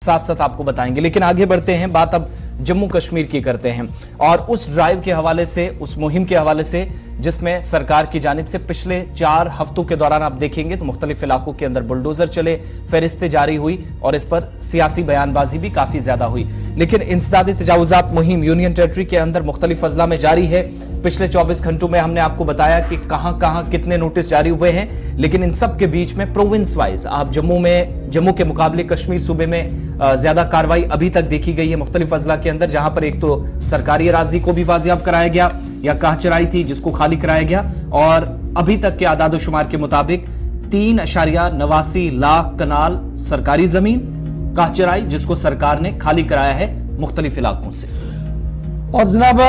साथ साथ आपको बताएंगे। लेकिन आगे बढ़ते हैं, बात अब जम्मू कश्मीर की करते हैं और उस ड्राइव के हवाले से, उस मुहिम के हवाले से जिसमें सरकार की जानिब से पिछले 4 हफ्तों के दौरान आप देखेंगे तो मुख्तलिफ इलाकों के अंदर बुलडोजर चले, फहरिस्तें जारी हुई और इस पर सियासी बयानबाजी भी काफी ज्यादा हुई। लेकिन इंसदादी तजावुजात मुहिम यूनियन टेरिटरी के अंदर मुख्तलिफ अजला में जारी है। पिछले 24 घंटों में हमने आपको बताया कि कहां कहां कितने नोटिस जारी हुए हैं, लेकिन इन सब के बीच में प्रोविंस वाइज आप जम्मू के मुकाबले कश्मीर सूबे में ज्यादा कार्रवाई अभी तक देखी गई है मुख्तलिफ अजला के अंदर, जहां पर एक तो सरकारी अराजी को भी बाजियाब कराया गया या काह चराई थी जिसको खाली कराया गया, और अभी तक के आदाद शुमार के मुताबिक 3.89 लाख कनाल सरकारी जमीन काह चराई जिसको सरकार ने खाली कराया है मुख्तलिफ इलाकों से। और जनाब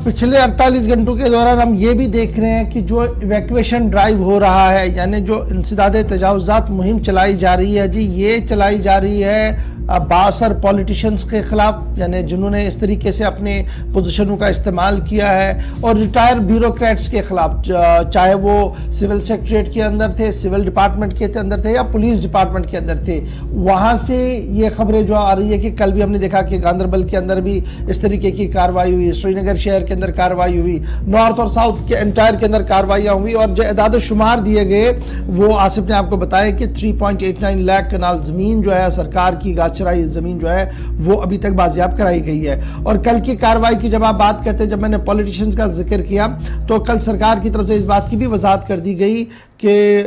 पिछले 48 घंटों के दौरान हम ये भी देख रहे हैं कि जो इवैक्यूएशन ड्राइव हो रहा है, यानी जो इंसदादे तजावुजात मुहिम चलाई जा रही है जी, ये चलाई जा रही है बासर पॉलिटिशियंस के खिलाफ, यानी जिन्होंने इस तरीके से अपने पोजीशनों का इस्तेमाल किया है, और रिटायर ब्यूरोक्रेट्स के खिलाफ, चाहे वो सिविल सेक्रेटरीट के अंदर थे, सिविल डिपार्टमेंट के अंदर थे या पुलिस डिपार्टमेंट के अंदर थे। वहाँ से ये खबरें जो आ रही है कि कल भी हमने देखा कि गांदरबल के अंदर भी इस तरीके की कार्रवाई हुई, श्रीनगर शहर के अंदर कार्रवाई हुई, नॉर्थ और साउथ के एंटायर के अंदर कार्रवाइयाँ हुई, और जो एदाद शुमार दिए गए वो आसिफ ने आपको बताया कि 3.89 लाख कनाल जमीन जो है सरकार की चराई जमीन जो है वो अभी तक बाजियाब कराई गई है। और कल की कार्रवाई की जब आप बात करते हैं, जब मैंने पॉलिटिशियंस का जिक्र किया तो कल सरकार की तरफ से इस बात की भी वजाहत कर दी गई कि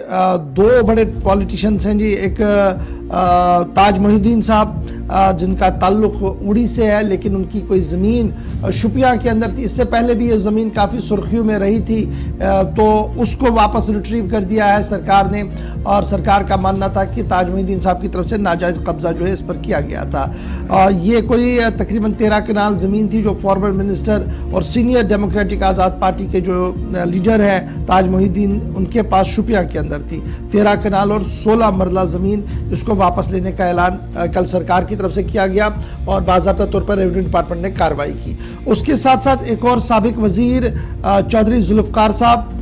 2 बड़े पॉलिटिशियंस हैं जी, एक ताज मोहिद्दीन साहब जिनका ताल्लुक उड़ी से है, लेकिन उनकी कोई ज़मीन शुपियां के अंदर थी, इससे पहले भी ये ज़मीन काफ़ी सुर्खियों में रही थी, तो उसको वापस रिट्रीव कर दिया है सरकार ने। और सरकार का मानना था कि ताज मोहिद्दीन साहब की तरफ से नाजायज़ कब्जा जो है इस पर किया गया था। ये कोई तकरीबन 13 कनाल ज़मीन थी जो फॉर्मर मिनिस्टर और सीनियर डेमोक्रेटिक आज़ाद पार्टी के जो लीडर हैं ताज मोहिद्दीन, उनके पास शुपियां के अंदर थी। 13 कनाल और 16 मरला ज़मीन, इसको वापस लेने का ऐलान कल सरकार की तरफ से किया गया और बाज़ाब्ता तौर पर रेवेन्यू डिपार्टमेंट ने कार्रवाई की। उसके साथ साथ एक और साबिक वजीर चौधरी जुल्फ़कार साहब,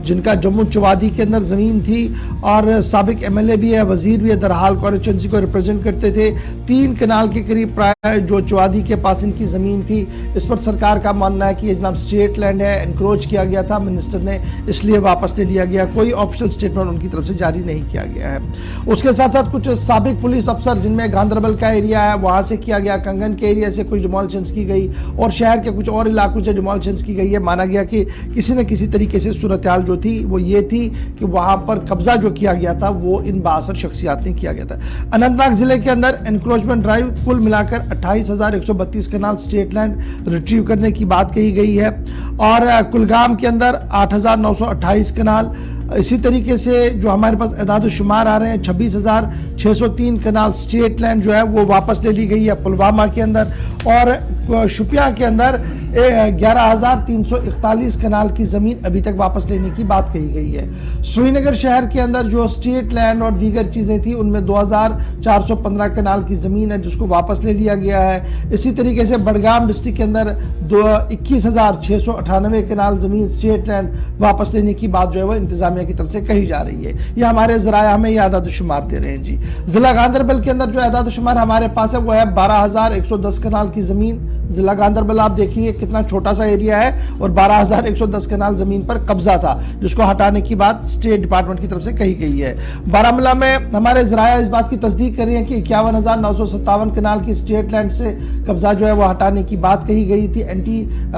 जिनका जम्मू चवादी के अंदर ज़मीन थी और साबिक MLA भी है, वजीर भी है, दरहाल कॉन्स्टिट्यूंसी को रिप्रेजेंट करते थे, 3 कनाल के करीब प्राय जो चवादी के पास इनकी ज़मीन थी, इस पर सरकार का मानना है कि ये जनाब स्टेट लैंड है, इंक्रोच किया गया था मिनिस्टर ने, इसलिए वापस ले लिया गया। कोई ऑफिशियल स्टेटमेंट उनकी तरफ से जारी नहीं किया गया है। उसके साथ साथ कुछ साबिक पुलिस अफसर, जिनमें गांदरबल का एरिया है वहाँ से किया गया, कंगन के एरिया से कुछ डिमोलिशंस की गई और शहर के कुछ और इलाकों से डिमोलिशंस की गई है। माना गया कि किसी न किसी तरीके से सूरत हाल जो थी वो ये थी कि वहां पर कब्जा जो किया गया था वो इन बासर शख्सियात ने किया गया था। अनंतनाग जिले के अंदर एनक्रोचमेंट ड्राइव कुल मिलाकर 28,132 कनाल स्टेट लैंड रिट्रीव करने की बात कही गई है, और कुलगाम के अंदर 8,928 कनाल। इसी तरीके से जो हमारे पास एदाद शुमार आ रहे हैं, 26,603 कनाल स्टेट लैंड जो है वो वापस ले ली गई है पुलवामा के अंदर, और शुपियां के अंदर 11,341 कनाल की ज़मीन अभी तक वापस लेने की बात कही गई है। श्रीनगर शहर के अंदर जो स्टेट लैंड और दीगर चीज़ें थी उनमें 2,415 कनाल की ज़मीन है जिसको वापस ले लिया गया है। इसी तरीके से बडगाम डिस्ट्रिक्ट के अंदर 21,698 कनाल ज़मीन स्टेट लैंड वापस लेने की बात जो है वो इंतजामिया की तरफ से कही जा रही है। यह हमारे ज़राया हमें यह आदाद शुमार दे रहे हैं जी। ज़िला गांदरबल के अंदर जो आदाद शुमार हमारे पास है वो है 12,110 कनाल की ज़मीन। जिला गांदरबल आप देखिए कितना छोटा सा एरिया है और 12,110 कनाल जमीन पर कब्जा था जिसको हटाने की बात स्टेट डिपार्टमेंट की तरफ से कही गई है। बारामूला में हमारे ज़राया इस बात की तस्दीक कर रही है कि 51,957 कनाल की स्टेट लैंड से कब्जा जो है वो हटाने की बात कही गई थी।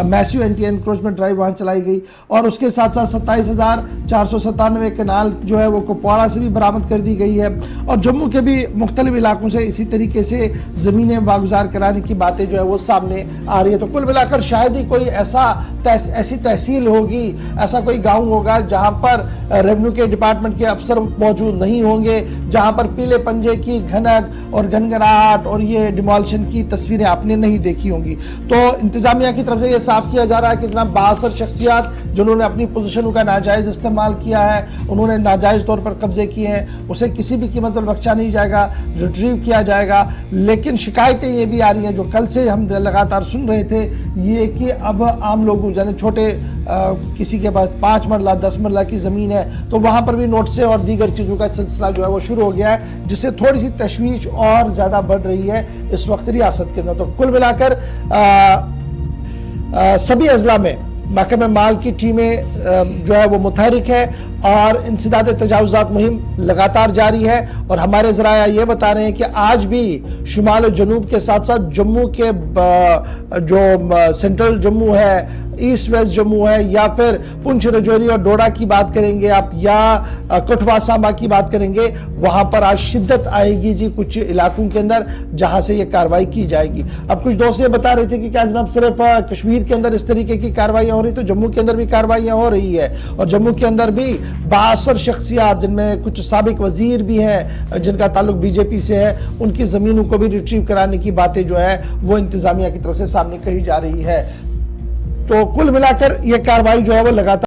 मैसिव एंटी एनक्रोचमेंट ड्राइव वहां चलाई गई, और उसके साथ साथ 27,497 कनाल जो है वो कुपवाड़ा से भी बरामद कर दी गई है, और जम्मू के भी मुख्तलिफ इलाकों से इसी तरीके से ज़मीनें वागुजार कराने की बातें जो है वो सामने आ रही है। तो कुल मिलाकर शायद ही कोई ऐसी तहसील होगी, ऐसा कोई गांव होगा जहां पर रेवेन्यू के डिपार्टमेंट के अफसर मौजूद नहीं होंगे, जहां पर पीले पंजे की घनक और घनघनाहट और ये डिमोलिशन की तस्वीरें आपने नहीं देखी होंगी। तो इंतजामिया की तरफ से ये साफ किया जा रहा है कि जनाब बासर शख्सियात जिन्होंने अपनी पोजीशनों का नाजायज इस्तेमाल किया है, उन्होंने नाजायज तौर पर कब्जे किए हैं, उसे किसी भी कीमत पर बख्शा नहीं जाएगा, रिट्रीव किया जाएगा। लेकिन शिकायतें ये भी आ रही हैं जो कल से हम लगातार लगातार सुन रहे थे, ये कि अब आम लोगों यानी छोटे किसी के पास 5 मरला 10 मरला की ज़मीन है तो वहाँ पर भी नोटिसें और दीगर चीज़ों का सिलसिला जो है वो शुरू हो गया है, जिससे थोड़ी सी तशवीश और ज़्यादा बढ़ रही है इस वक्त रियासत के अंदर। तो कुल मिलाकर सभी अजला में महकमा माल की टीमें जो है वो मुतहरिक है और इंसदाद तजावुज़ात मुहिम लगातार जारी है। और हमारे ज़राया ये बता रहे हैं कि आज भी शुमाल और जनूब के साथ साथ जम्मू के जो सेंट्रल जम्मू है, ईस्ट वेस्ट जम्मू है, या फिर पुंछ रजौरी और डोडा की बात करेंगे आप, या कठवा सांबा की बात करेंगे, वहां पर आज शिद्दत आएगी जी कुछ इलाकों के अंदर जहां से ये कार्रवाई की जाएगी। अब कुछ दोस्त ये बता रहे थे कि क्या जनाब सिर्फ कश्मीर के अंदर इस तरीके की कार्रवाइयां हो रही, तो जम्मू के अंदर भी कार्रवाइयां हो रही है। और जम्मू के अंदर भी बासर शख्सियात जिनमें कुछ साबिक वजीर भी हैं जिनका ताल्लुक बीजेपी से है, उनकी जमीनों को भी रिट्रीव कराने की बातें जो है वो इंतजामिया की तरफ से सामने कही जा रही है। तो कुल मिलाकर यह कार्रवाई जो है वो लगातार